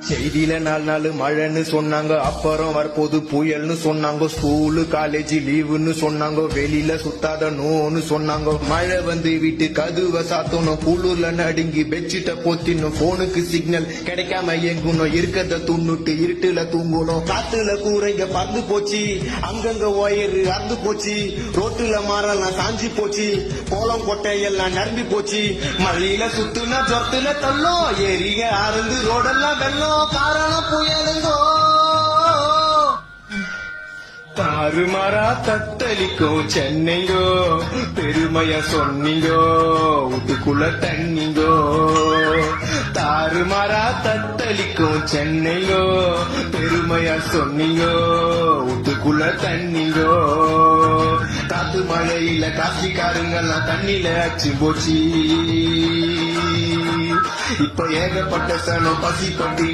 செய்தியில 4 நாள் மழைன்னு சொன்னாங்க, அப்புறம் வரப்போது புயல்னு சொன்னாங்க. ஸ்கூலு காலேஜ் லீவுன்னு சொன்னாங்க, வெளியில சுத்தாத நோன்னு சொன்னாங்க. மழை வந்து வீட்டு கதுவை சாத்தணும், குளிர்ல நடுங்கி பெட்ஷீட்டை போத்தினும், போனுக்கு சிக்னல் கிடைக்காம எங்கணும், இருக்கத துண்ணுட்டு இருட்டுல தூங்கணும். காத்துல கூரைங்க பறந்து போச்சு, அங்கங்க ஒயரு அறுந்து போச்சு, ரோட்டுல மரம்லாம் சாஞ்சி போச்சு, கோலம் கொட்டை எல்லாம் நிரம்பி போச்சு. மழையில சுத்துனா சொத்துல தள்ளும், ஏரிக அறுந்து ரோடெல்லாம் வெள்ளம், காரணம் புயலுங்கோ. தாறுமாறா தத்தளிக்கும் சென்னைங்கோ, பெருமைய சொன்னீங்கோ, வீட்டுக்குள்ள தண்ணிங்கோ. தாறுமாறா தத்தளிக்கும் சென்னைங்கோ, பெருமையா சொன்னீங்கோ, வீட்டுக்குள்ள தண்ணிங்கோ. காத்து மழையில காசிக்காரங்கெல்லாம் தண்ணியில அச்சு போச்சு. இப்ப ஏகப்பட்ட சனம் பசி பட்டி